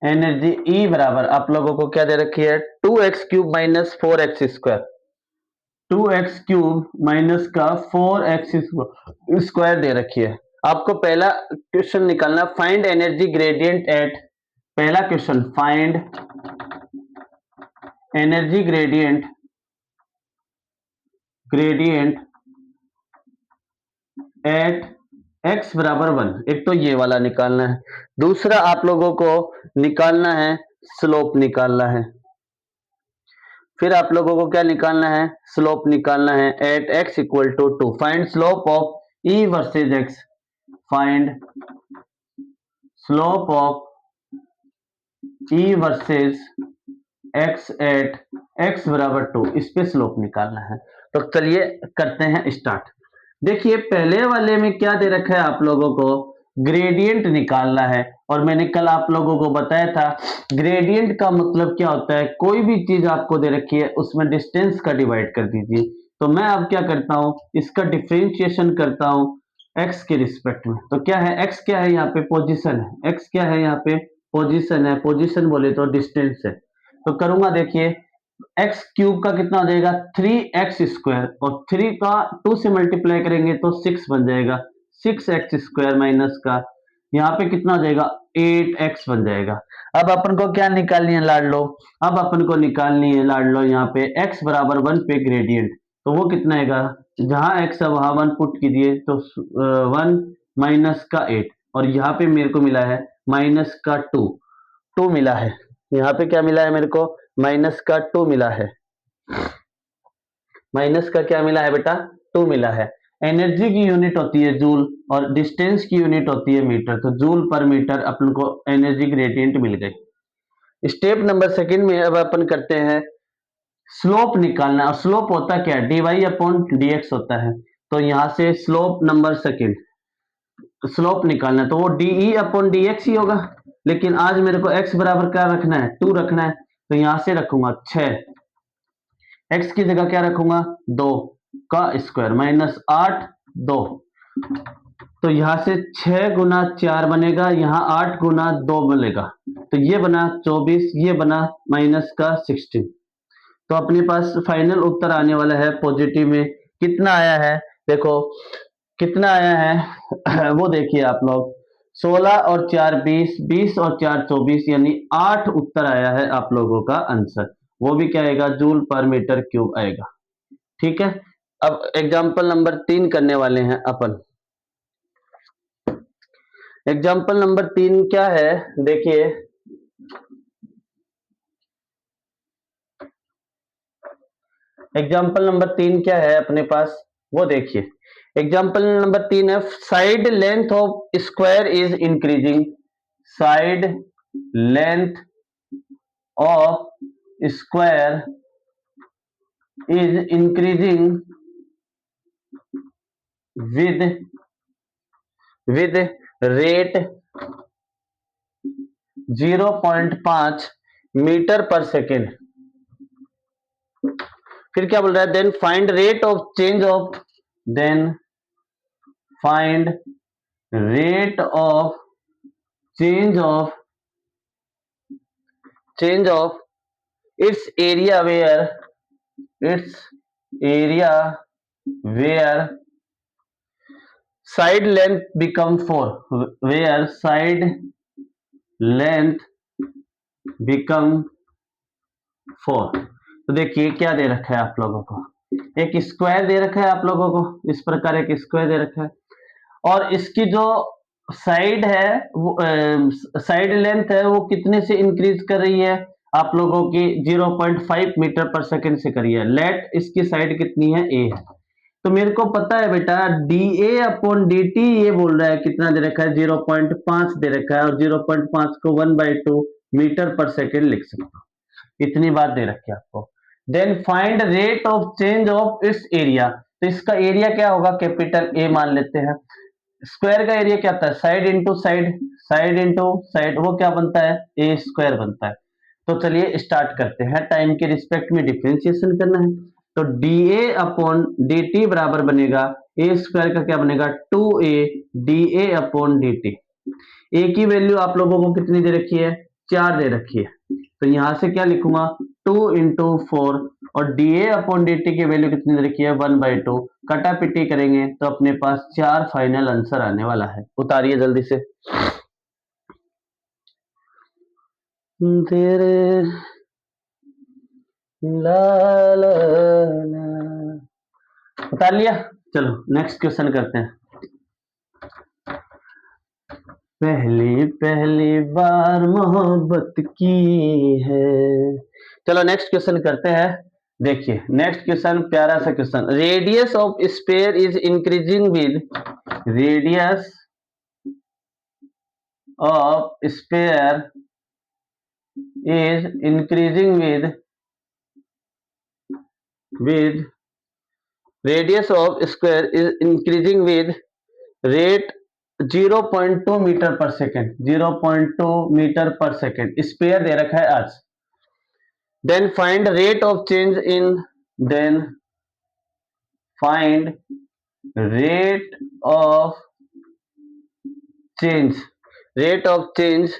एनर्जी ई बराबर आप लोगों को क्या दे रखी है, 2x³ minus 4x², 2x³ minus का 4x² दे रखी है। आपको पहला क्वेश्चन निकालना, फाइंड एनर्जी ग्रेडियंट एट, पहला question find energy gradient at x बराबर 1, एक तो ये वाला निकालना है। दूसरा आप लोगों को निकालना है स्लोप निकालना है, फिर आप लोगों को क्या निकालना है, स्लोप निकालना है at x equal to 2, find slope of e versus x, find slope of e versus x at x बराबर 2, इस पे स्लोप निकालना है। तो चलिए करते हैं स्टार्ट। देखिए पहले वाले में क्या दे रखा है, आप लोगों को ग्रेडियंट निकालना है, और मैंने कल आप लोगों को बताया था ग्रेडियंट का मतलब क्या होता है, कोई भी चीज आपको दे रखी है उसमें डिस्टेंस का डिवाइड कर दीजिए। तो मैं अब क्या करता हूं, इसका डिफरेंशिएशन करता हूं x के रिस्पेक्ट में। तो क्या है, x क्या है यहाँ पे, पोजीशन है, x क्या है यहाँ पे, पोजीशन है, पोजीशन बोले तो डिस्टेंस है। तो करूंगा, देखिए x³ का कितना हो जाएगा 3x², और 3 का 2 से मल्टीप्लाई करेंगे तो 6 बन जाएगा, 6x² माइनस का यहाँ पे कितना हो जाएगा 8x बन जाएगा। अब अपन को क्या निकालनी है लाड लो, अब अपन को निकालनी है लाड लो यहाँ पे x बराबर 1 पे ग्रेडियंट। तो वो कितना आएगा, जहां x है वहां 1 पुट कीजिए तो 1 माइनस का 8, और यहाँ पे मेरे को मिला है माइनस का 2 मिला है, यहाँ पे क्या मिला है मेरे को, माइनस का 2 मिला है, माइनस का क्या मिला है बेटा, 2 मिला है। एनर्जी की यूनिट होती है जूल, और डिस्टेंस की यूनिट होती है मीटर, तो जूल पर मीटर अपन को एनर्जी ग्रेडियंट मिल गई। स्टेप नंबर सेकंड में अब अपन करते हैं स्लोप निकालना, और स्लोप होता क्या है, dy अपॉन dx होता है। तो यहां से स्लोप नंबर सेकंड स्लोप निकालना है तो वो de अपॉन dx ही होगा, लेकिन आज मेरे को x बराबर क्या रखना है, 2 रखना है। तो यहां से रखूंगा 6, x की जगह क्या रखूंगा 2 का स्क्वायर माइनस 8 2, तो यहां से 6 गुना 4 बनेगा, यहाँ 8 गुना 2 बनेगा, तो ये बना 24, ये बना माइनस का 16। तो अपने पास फाइनल उत्तर आने वाला है पॉजिटिव में, कितना आया है देखो, कितना आया है वो देखिए आप लोग, 16 और 4 20, 20 और 4 24, यानी 8 उत्तर आया है आप लोगों का आंसर, वो भी क्या आएगा जूल पर मीटर क्यूब आएगा। ठीक है, अब एग्जाम्पल नंबर 3 करने वाले हैं अपन। एग्जाम्पल नंबर 3 क्या है, देखिए एग्जाम्पल नंबर 3 क्या है अपने पास, वो देखिए। एग्जाम्पल नंबर 3 है side length of square is increasing, side length of square is increasing with rate 0.5 metre per second. फिर क्या बोल रहा है, then find rate of change of, then find rate of change of its area where side length become 4, where side length become 4। तो देखिए क्या दे रखा है आप लोगों को, एक स्क्वायर दे रखा है आप लोगों को, इस प्रकार एक स्क्वायर दे रखा है, और इसकी जो साइड है वो साइड लेंथ है वो कितने से इंक्रीज कर रही है, आप लोगों की 0.5 मीटर पर सेकेंड से करी है। लेट इसकी साइड कितनी है, ए है, तो मेरे को पता है बेटा dA अपॉन dt ये बोल रहा है कितना दे रखा है 0.5 दे रखा है, और 0.5 को 1/2 मीटर पर सेकेंड लिख सकता हूँ, इतनी बात दे रखी है आपको। Then find rate of change of its area, तो इसका एरिया क्या होगा, कैपिटल ए मान लेते हैं। स्क्वायर का एरिया क्या होता है, side into side, side into side, वो क्या बनता है, ए स्क्वायर बनता है। तो चलिए स्टार्ट करते हैं, टाइम के रिस्पेक्ट में डिफरेंशिएशन करना है। तो dA अपॉन dt बराबर बनेगा ए स्क्वायर का क्या बनेगा 2a dA अपॉन dt। ए की वैल्यू आप लोगों को कितनी दे रखी है, 4 दे रखी है, तो यहां से क्या लिखूंगा 2 इंटू 4, और dA अपॉन dt की वैल्यू कितनी दे रखी है 1/2, कटा पिटी करेंगे तो अपने पास 4 फाइनल आंसर आने वाला है। उतारिए जल्दी से तेरे ला ला ला, उतार लिया। चलो नेक्स्ट क्वेश्चन करते हैं। पहली पहली बार मोहब्बत की है। चलो नेक्स्ट क्वेश्चन करते हैं। देखिए नेक्स्ट क्वेश्चन प्यारा सा question, radius of sphere is increasing with, radius of sphere is increasing with radius of square is increasing with rate 0.2 metre per second, 0.2 metre per second sphere दे रखा है आज। Then find rate of change in, then find rate of change, rate of change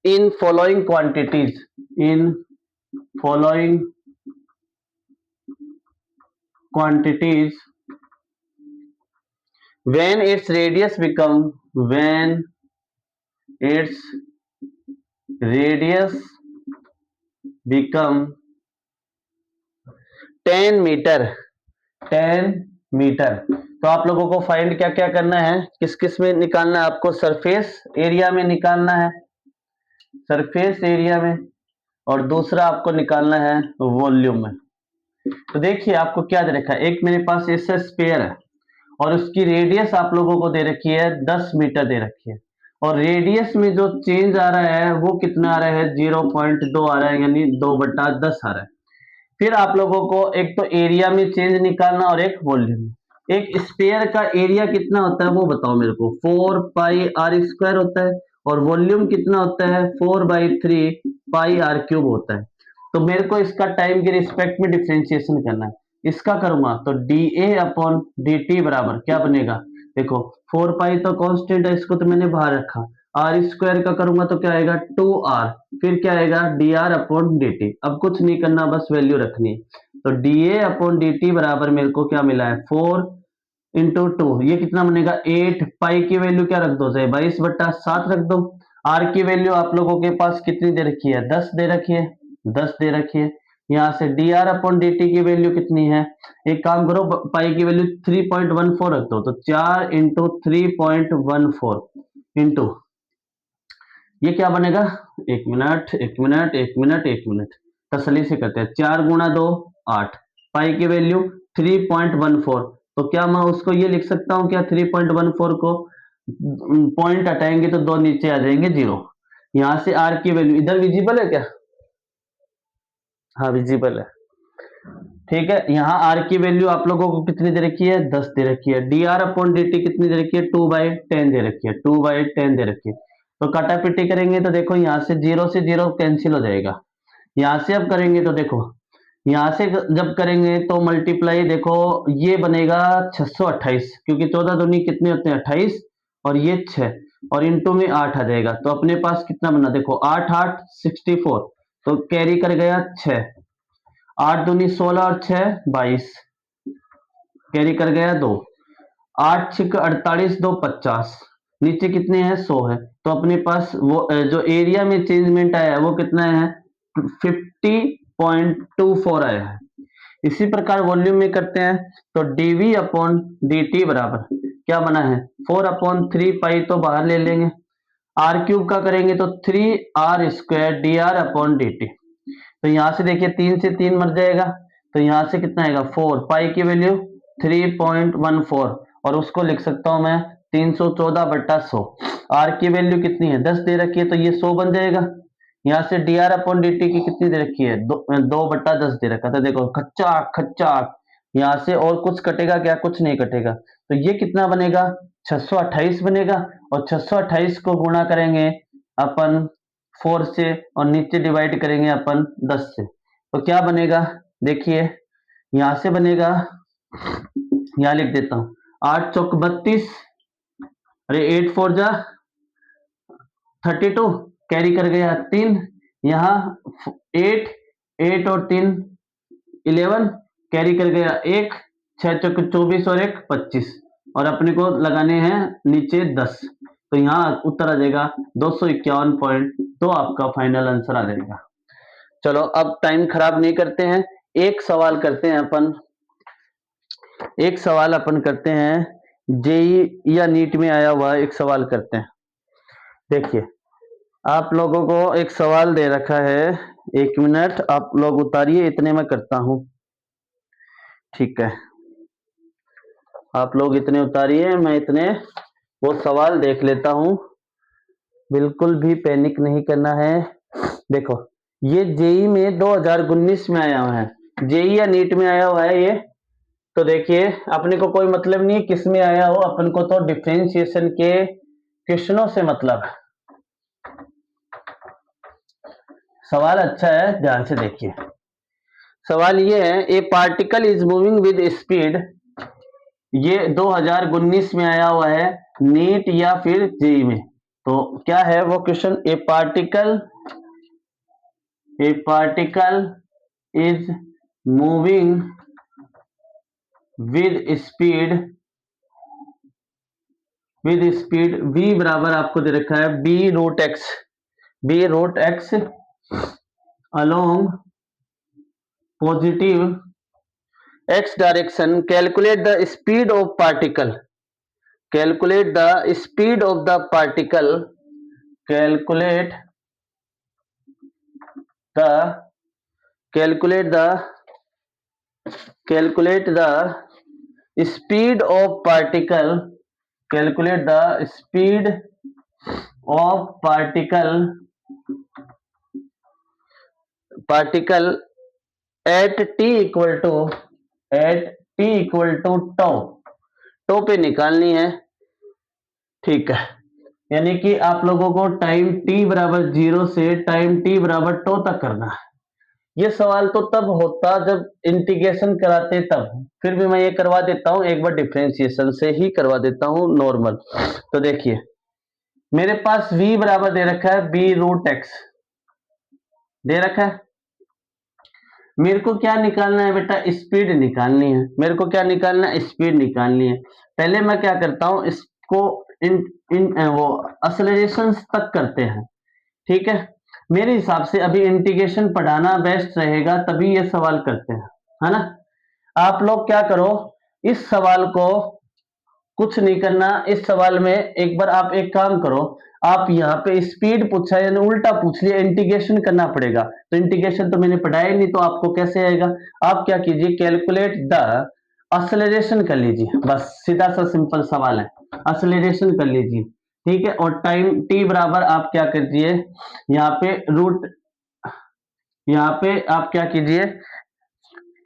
in following quantities, in following quantities when its radius become, when its radius become 10 metre, 10 metre. तो आप लोगों को फाइंड क्या क्या करना है, किस किस में निकालना है, आपको सरफेस एरिया में निकालना है, सरफेस एरिया में, और दूसरा आपको निकालना है वॉल्यूम में। तो देखिए आपको क्या दे रखा है, एक मेरे पास ऐसा स्पेयर है और उसकी रेडियस आप लोगों को दे रखी है 10 मीटर दे रखी है, और रेडियस में जो चेंज आ रहा है वो कितना आ रहा है 0.2 आ रहा है, यानी 2/10 आ रहा है। फिर आप लोगों को एक तो एरिया में चेंज निकालना और एक वॉल्यूम में। एक स्पेयर का एरिया कितना होता है वो बताओ मेरे को, 4πr² होता है, और वॉल्यूम कितना होता है 4/3πr³ होता है। तो मेरे को इसका टाइम के रिस्पेक्ट में डिफरेंशिएशन करना है, इसका करूंगा तो dA अपॉन dt बराबर क्या बनेगा, देखो 4π तो कांस्टेंट है, इसको तो मैंने बाहर रखा, आर स्क्वायर का करूंगा तो क्या आएगा 2r, फिर क्या आएगा dr अपॉन dt। अब कुछ नहीं करना, बस वैल्यू रखनी है। तो dA अपॉन dt बराबर मेरे को क्या मिला है 4 इंटू 2, ये कितना बनेगा 8, पाई की वैल्यू क्या रख दो, 22/7 रख दो। आर की वैल्यू आप लोगों के पास कितनी दे रखी है 10 दे रखी है, 10 दे रखी है। यहाँ से dr अपॉन dt की वैल्यू कितनी है, एक काम करो पाई की वैल्यू 3.14 रख दो, तो 4 इंटू 3.14 इंटू, ये क्या बनेगा, एक मिनट एक मिनट एक मिनट एक मिनट, तसल्ली से करते हैं, 4 गुणा 2 8, पाई की वैल्यू 3.14, तो क्या मैं उसको ये लिख सकता हूँ क्या 3.14 को पॉइंट हटाएंगे तो 2 नीचे आ जाएंगे 0। यहां से आर की वैल्यू इधर विजिबल है क्या, हाँ विजिबल है, ठीक है। यहाँ आर की वैल्यू आप लोगों को कितनी दे रखी है 10 दे रखी है, dr अपॉन dt कितनी दे रखी है 2/10 दे रखी है, 2/10 दे रखी है। तो काटा पिटी करेंगे तो देखो यहाँ से 0 से 0 कैंसिल हो जाएगा, यहाँ से अब करेंगे तो देखो, यहाँ से जब करेंगे तो मल्टीप्लाई, देखो ये बनेगा 628, क्योंकि 14 दूनी कितने होते हैं 28, और ये 6, और इंटू में 8 आ जाएगा, तो अपने पास कितना बना देखो 8 8 64, तो कैरी कर गया 6, 8 दूनी 16 और 6 22, कैरी कर गया 2, 8 6 48 2 50, नीचे कितने हैं 100 है, तो अपने पास वो जो एरिया में चेंजमेंट आया है वो कितना है 50.24 आया है। इसी प्रकार वॉल्यूम में करते हैं, तो dv अपॉन dt बराबर क्या बना है 4/3 तो बाहर ले लेंगे, r³ का करेंगे तो 3r² dr अपॉन dt। तो यहां से देखिए 3 से 3 मर जाएगा, तो यहां से कितना आएगा 4, पाई की वैल्यू 3.14 और उसको लिख सकता हूं मैं 314/100। आर की वैल्यू कितनी है 10 दे रखी है तो ये 100 बन जाएगा। यहाँ से dr अपॉन dt की कितनी दे रखी है 2/10 दे रखा था। देखो खच्चा खच्चा यहाँ से और कुछ कटेगा क्या, कुछ नहीं कटेगा, तो ये कितना बनेगा 628 बनेगा। और 628 को गुणा करेंगे अपन 4 से और नीचे डिवाइड करेंगे अपन 10 से, तो क्या बनेगा देखिए यहां से बनेगा, यहां लिख देता हूं 8 चौक 32, अरे 8 4 जा 32, कैरी कर गया 3, यहाँ 8 8 और 3 11, कैरी कर गया 1, 6 चौक 24 और 1 25, और अपने को लगाने हैं नीचे 10, तो यहाँ उत्तर आ जाएगा 251 पॉइंट। तो आपका फाइनल आंसर आ जाएगा। चलो अब टाइम खराब नहीं करते हैं, एक सवाल करते हैं अपन, एक सवाल अपन करते हैं जेई या नीट में आया हुआ एक सवाल करते हैं। देखिए आप लोगों को एक सवाल दे रखा है, 1 मिनट आप लोग उतारिए, इतने में करता हूं, ठीक है आप लोग इतने उतारिए, मैं इतने वो सवाल देख लेता हूं, बिल्कुल भी पैनिक नहीं करना है। देखो ये जेई में 2019 में आया हुआ है, जेई या नीट में आया हुआ है ये, तो देखिए अपने को कोई मतलब नहीं है किस में आया हो, अपन को तो डिफरेंशिएशन के क्वेश्चनों से मतलब है। सवाल अच्छा है, ध्यान से देखिए। सवाल ये है ए particle is moving with speed, ये 2019 में आया हुआ है नीट या फिर जेई में, तो क्या है वो question, a particle is moving with speed v बराबर आपको दे रखा है b root x along positive x direction, calculate the speed of particle, calculate the speed of the particle, calculate the speed of particle, calculate the speed of particle at t equal to two पे निकालनी है, ठीक है, यानी कि आप लोगों को टाइम t बराबर 0 से टाइम t बराबर टो तक करना है। ये सवाल तो तब होता जब इंटीग्रेशन कराते तब, फिर भी मैं ये करवा देता हूं, एक बार डिफरेंशिएशन से ही करवा देता हूं नॉर्मल। तो देखिए मेरे पास v बराबर दे रखा है b रूट एक्स दे रखा है, मेरे को क्या निकालना है बेटा, स्पीड निकालनी है, मेरे को क्या निकालना है, स्पीड निकालनी है। पहले मैं क्या करता हूं, इसको वो एक्सेलरेशन तक करते हैं, ठीक है, मेरे हिसाब से अभी इंटीग्रेशन पढ़ाना बेस्ट रहेगा, तभी ये सवाल करते हैं, है ना। आप लोग क्या करो, इस सवाल को कुछ नहीं करना, इस सवाल में एक बार आप एक काम करो, आप यहाँ पे स्पीड पूछा है यानी उल्टा पूछ लिया, इंटीग्रेशन करना पड़ेगा, तो इंटीग्रेशन तो मैंने पढ़ाया नहीं, तो आपको कैसे आएगा, आप क्या कीजिए कैलकुलेट द एक्सेलरेशन कर लीजिए, बस सीधा सा सिंपल सवाल है, एक्सेलरेशन कर लीजिए, ठीक है, और टाइम t बराबर आप क्या कीजिए, यहाँ पे रूट, यहाँ पे आप क्या कीजिए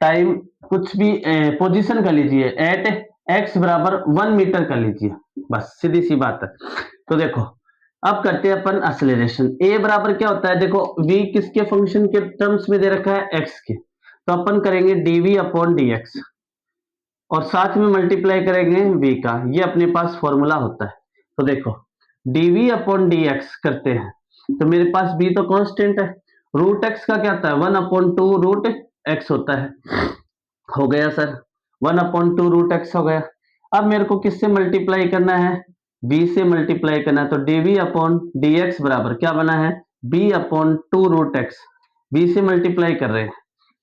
टाइम कुछ भी पोजीशन कर लीजिए, एट x बराबर 1 मीटर कर लीजिए, बस सीधी सी बात है। तो देखो अब करते हैं अपन एक्सेलरेशन, a बराबर क्या होता है, देखो v किसके फंक्शन के टर्म्स में दे रखा है, x के, तो अपन करेंगे dv अपॉन dx और साथ में मल्टीप्लाई करेंगे v का, ये अपने पास फॉर्मूला होता है। तो देखो dv अपॉन dx करते हैं, तो मेरे पास v तो कांस्टेंट है, रूट x का क्या होता है 1/2 रूट x होता है, हो गया सर 1/2 रूट x हो गया। अब मेरे को किससे मल्टीप्लाई करना है, b से मल्टीप्लाई करना है, तो dv अपॉन dx बराबर क्या बना है b/2 रूट x, b से मल्टीप्लाई कर रहे हैं,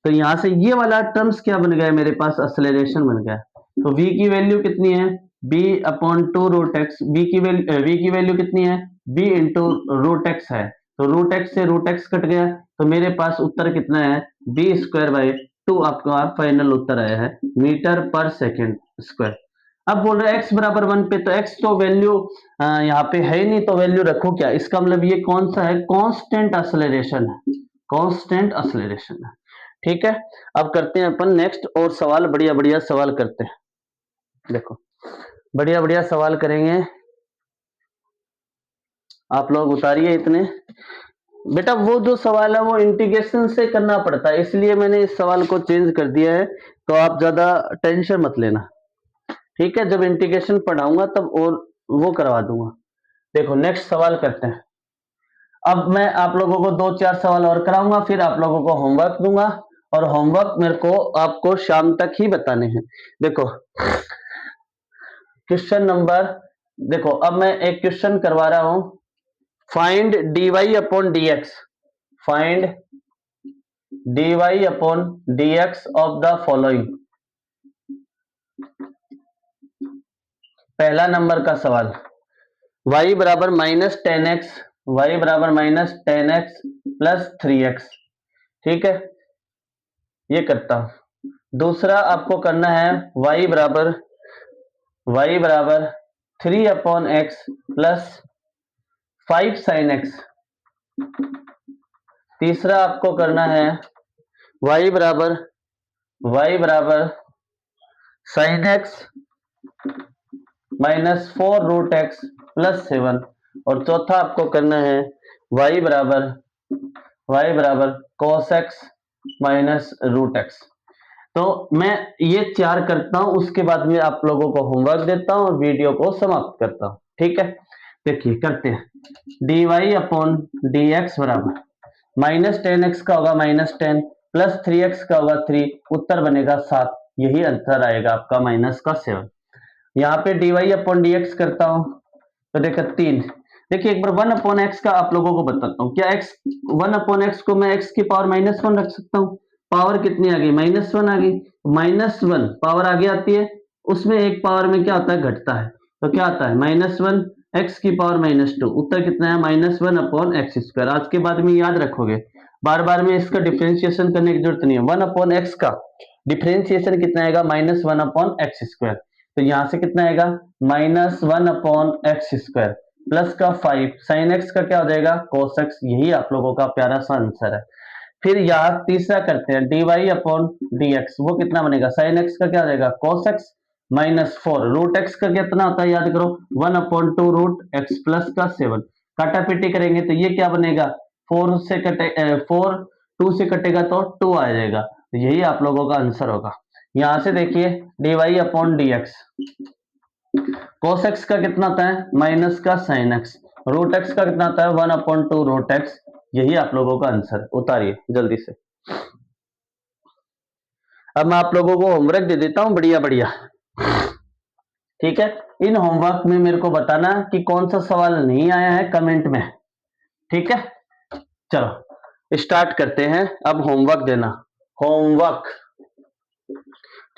तो यहां से ये वाला टर्म्स क्या बन गया मेरे पास, एक्सेलरेशन बन गया। तो v की वैल्यू कितनी है b/2 रूट x, v की वैल्यू कितनी है b इंटू रूट x है, तो रूट x से रूट x कट गया, तो मेरे पास उत्तर कितना है b² बाई 2 आपका फाइनल उत्तर आया है मीटर पर सेकेंड स्क्वायर। अब बोल रहे x बराबर 1 पे, तो x तो वैल्यू यहाँ पे है ही नहीं, तो वैल्यू रखो क्या, इसका मतलब ये कौन सा है, कांस्टेंट एक्सेलरेशन है, कांस्टेंट एक्सेलरेशन है। ठीक है, अब करते हैं अपन नेक्स्ट और सवाल, बढ़िया बढ़िया सवाल करते हैं। देखो बढ़िया बढ़िया सवाल करेंगे, आप लोग उतारिए इतने। बेटा वो जो सवाल है वो इंटीग्रेशन से करना पड़ता है, इसलिए मैंने इस सवाल को चेंज कर दिया है, तो आप ज्यादा टेंशन मत लेना। ठीक है, जब इंटीग्रेशन पढ़ाऊंगा तब और वो करवा दूंगा। देखो नेक्स्ट सवाल करते हैं। अब मैं आप लोगों को 2-4 सवाल और कराऊंगा, फिर आप लोगों को होमवर्क दूंगा, और होमवर्क मेरे को आपको शाम तक ही बताने हैं। देखो क्वेश्चन नंबर, देखो अब मैं एक क्वेश्चन करवा रहा हूं, find dy upon dx, find dy upon dx of the following. पहला नंबर का सवाल, y बराबर -10x, y बराबर -10x प्लस 3x। ठीक है, ये करता हूं। दूसरा आपको करना है y बराबर 3 upon x plus 5 sine x. तीसरा आपको करना है y बराबर sine x -4 root x plus 7। और चौथा आपको करना है y बराबर cos x minus root x. तो मैं ये 4 करता हूं, उसके बाद में आप लोगों को होमवर्क देता हूं और वीडियो को समाप्त करता हूं। ठीक है, देखिए करते हैं। dy अपॉन डी एक्स बराबर -10x का होगा -10 प्लस 3x का होगा 3, उत्तर बनेगा 7, यही आंसर आएगा आपका माइनस का 7। यहाँ पे dy अपॉन डी एक्स करता हूं, तो देखो 3। देखिए एक बार 1 अपॉन एक्स का आप लोगों को बताता हूँ, क्या x 1 अपॉन एक्स को मैं x की पावर -1 रख सकता हूँ। पावर कितनी आ गई, -1 आ गई, -1 पावर आगे आती है, उसमें एक पावर में क्या होता है, घटता है, तो क्या आता है -1 x की पावर -2, उत्तर कितना है -1 अपॉन एक्स स्क्वायर। आज के बाद में याद रखोगे, बार बार में इसका डिफरेंशिएशन करने की जरूरत नहीं है। 1 अपॉन एक्स का डिफरेंशिएशन कितना आएगा, -1 अपॉन एक्स स्क्वायर, तो यहां से कितना आएगा -1 अपॉन एक्स स्क्वायर प्लस का 5 साइन एक्स का क्या हो जाएगा, cos एक्स। यही आप लोगों का प्यारा सा आंसर है। फिर यहाँ तीसरा करते हैं, dy अपॉन dx, वो कितना बनेगा, साइन एक्स का क्या हो जाएगा, cos एक्स -4 रूट एक्स का कितना होता है, याद करो 1 अपॉन 2 रूट एक्स प्लस का 7। काटा पीटी करेंगे तो ये क्या बनेगा, 4 से कटे 4 2 से कटेगा तो 2 आ जाएगा, तो यही आप लोगों का आंसर होगा। यहां से देखिए dy upon dx, cos x का कितना आता है, माइनस का sin x, रूट x का कितना आता है 1 अपॉन 2 रूट x, यही आप लोगों का आंसर। उतारिए जल्दी से। अब मैं आप लोगों को होमवर्क दे देता हूं, बढ़िया बढ़िया। ठीक है, इन होमवर्क में मेरे को बताना कि कौन सा सवाल नहीं आया है कमेंट में। ठीक है, चलो स्टार्ट करते हैं। अब होमवर्क देना, होमवर्क।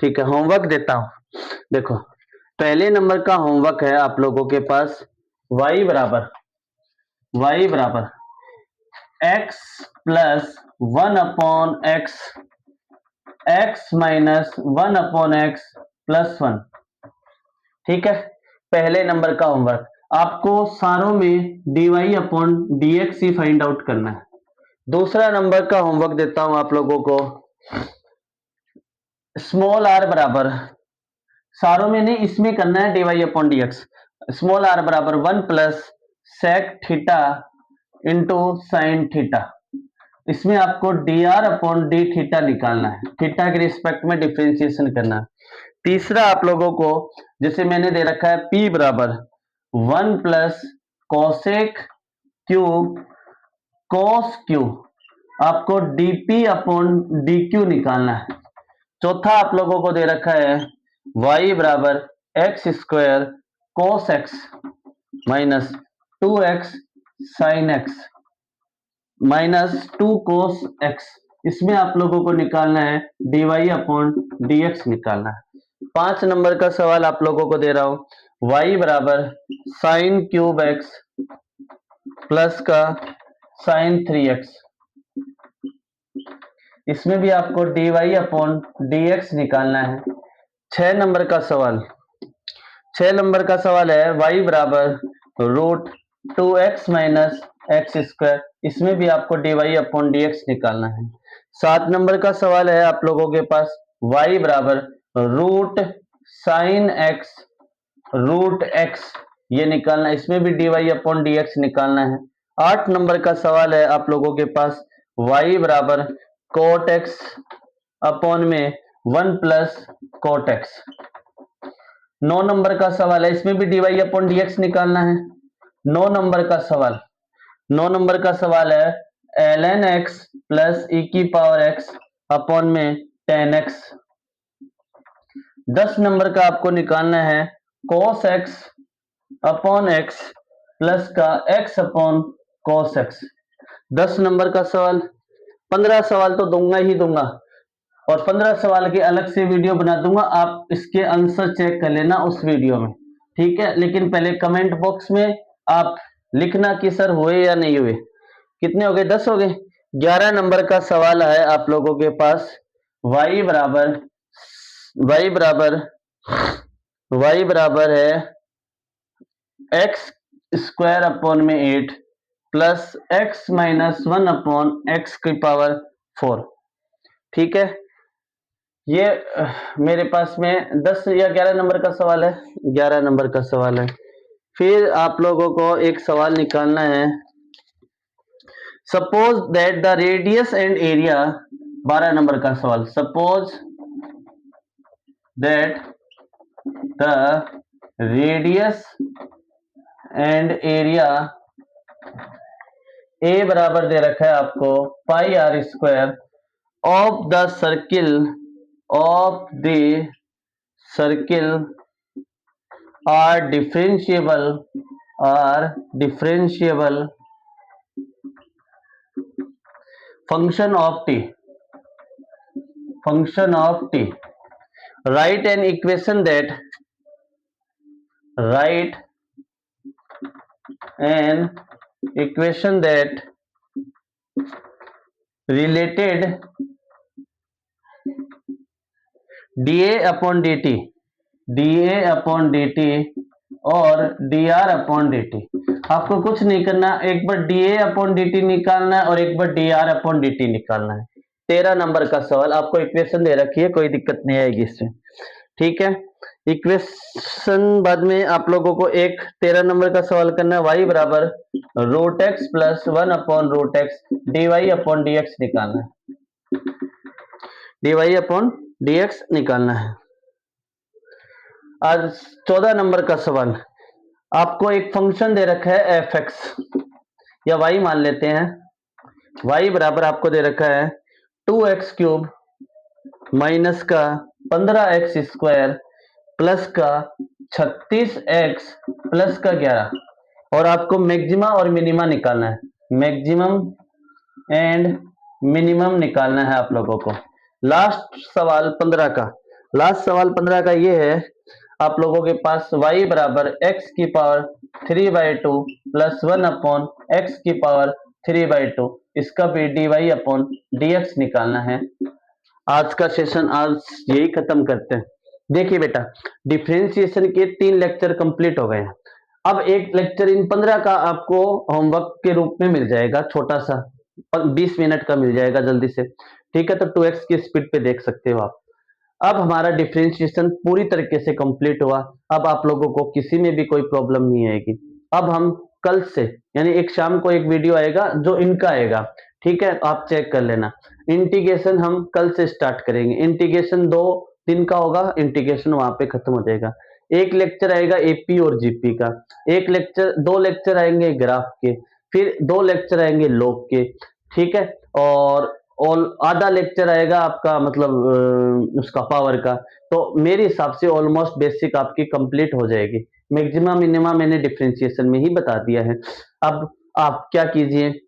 ठीक है, होमवर्क देता हूं। देखो पहले नंबर का होमवर्क है आप लोगों के पास, y बराबर x plus 1 upon x, x minus 1 upon x plus 1। ठीक है, पहले नंबर का होमवर्क। आपको सारों में dy अपॉन dx ही फाइंड आउट करना है। दूसरा नंबर का होमवर्क देता हूं आप लोगों को, स्मॉल r बराबर, सारों में नहीं इसमें करना है dy upon dx, small r बराबर 1 plus sec theta into sine theta. इसमें आपको dr अपॉन डी थीटा निकालना है, थीटा के रिस्पेक्ट में डिफरेंशिएशन करना है। तीसरा आप लोगों को जैसे मैंने दे रखा है p बराबर 1 प्लस कोसेक क्यू कोस क्यू, आपको dp अपॉन dq निकालना है। चौथा आप लोगों को दे रखा है y बराबर x square cos x minus 2x sine x minus 2 cos x, इसमें आप लोगों को निकालना है dy अपॉन dx निकालना है। 5 नंबर का सवाल आप लोगों को दे रहा हूं, y बराबर साइन क्यूब एक्स प्लस का साइन 3x। इसमें भी आपको dy अपॉन dx निकालना है। 6 नंबर का सवाल, 6 नंबर का सवाल है y बराबर root 2x minus x square, इसमें भी आपको dy अपॉन dx निकालना है। 7 नंबर का सवाल है आप लोगों के पास y बराबर root sine x root x, ये निकालना है, इसमें भी dy अपॉन dx निकालना है। 8 नंबर का सवाल है आप लोगों के पास y बराबर कोट एक्स अपॉन में 1 प्लस कोट एक्स। 9 नंबर का सवाल है, इसमें भी dy अपॉन dx निकालना है। 9 नंबर का सवाल, 9 नंबर का सवाल है ln x प्लस ई की पावर x अपॉन में 10x। 10 नंबर का आपको निकालना है cos x upon x plus का x upon cos x। 10 number का सवाल, 15 सवाल तो दूंगा ही दूंगा और 15 सवाल के अलग से वीडियो बना दूंगा, आप इसके आंसर चेक कर लेना उस वीडियो में, ठीक है। लेकिन पहले कमेंट बॉक्स में आप लिखना कि सर हुए या नहीं हुए। कितने हो गए? 10 हो गए। 11 नंबर का सवाल है आप लोगों के पास y बराबर है एक्स स्क्वायर अपॉन में 8 plus x minus 1 upon x की पावर 4, ठीक है। ये मेरे पास में 10 या 11 नंबर का सवाल है, 11 नंबर का सवाल है। फिर आप लोगों को एक सवाल निकालना है, suppose that the radius and area, 12 number का सवाल, suppose that the radius and area a बराबर दे रखा है आपको pi r square of the circle are differentiable function of t। Write an equation that related dA upon dt और dr अपॉन dt। आपको कुछ नहीं करना, एक बार dA अपॉन dt निकालना है और एक बार dr अपॉन dt निकालना है। 13 नंबर का सवाल, आपको इक्वेशन दे रखी है, कोई दिक्कत नहीं आएगी इससे, ठीक है। इक्वेशन बाद में आप लोगों को एक 13 नंबर का सवाल करना है, y बराबर root x plus 1 upon root x dy upon dx निकालना है, dy अपॉन dx निकालना है। आज 14 नंबर का सवाल, आपको एक फंक्शन दे रखा है fx या y मान लेते हैं, y बराबर आपको दे रखा है 2x क्यूब माइनस का 15x स्क्वायर प्लस का 36x प्लस का 11, और आपको मैक्सिमा और मिनिमा निकालना है, मैक्सिमम एंड मिनिमम निकालना है आप लोगों को। लास्ट सवाल 15 का ये है आप लोगों के पास y बराबर x की पावर 3/2 प्लस 1 अपॉन एक्स की पावर 3/2, इसका भी dy अपॉन dx निकालना है। आज का सेशन आज यही खत्म करते हैं। देखिए बेटा, डिफरेंशिएशन के 3 लेक्चर कंप्लीट हो गए हैं। अब एक लेक्चर इन 15 का आपको होमवर्क के रूप में मिल जाएगा, छोटा सा 20 मिनट का मिल जाएगा जल्दी से, ठीक है। तो 2x की स्पीड पे देख सकते हो आप। अब हमारा डिफरेंशिएशन पूरी तरीके से कंप्लीट हुआ। अब आप लोगों को किसी में भी कोई प्रॉब्लम नहीं आएगी। अब हम कल से यानी एक शाम को एक वीडियो आएगा जो इनका आएगा, ठीक है, आप चेक कर लेना। इंटीग्रेशन हम कल से स्टार्ट करेंगे, इंटीग्रेशन 2 दिन का होगा, इंटीग्रेशन वहां पे खत्म हो जाएगा। एक लेक्चर आएगा एपी और जीपी का, एक लेक्चर 2 लेक्चर आएंगे ग्राफ के, फिर 2 लेक्चर आएंगे लॉग के, ठीक है, और आधा लेक्चर आएगा आपका मतलब उसका पावर का। तो मेरे हिसाब से ऑलमोस्ट बेसिक आपकी कंप्लीट हो जाएगी। मैक्सिमा मिनिमा मैंने डिफरेंशिएशन में ही बता दिया है। अब आप क्या कीजिए,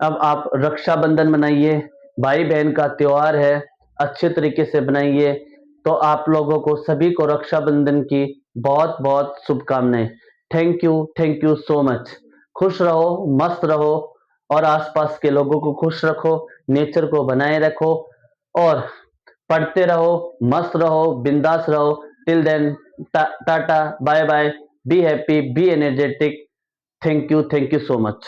अब आप रक्षाबंधन मनाइए, भाई बहन का त्योहार है, अच्छे तरीके से बनाइए। तो आप लोगों को सभी को रक्षाबंधन की बहुत बहुत शुभकामनाएं। Thank you so much. खुश रहो, मस्त रहो और आसपास के लोगों को खुश रखो, नेचर को बनाए रखो। और पढ़ते रहो, मस्त रहो, बिंदास रहो। Till then ta ta, bye bye, be happy, be energetic. Thank you so much.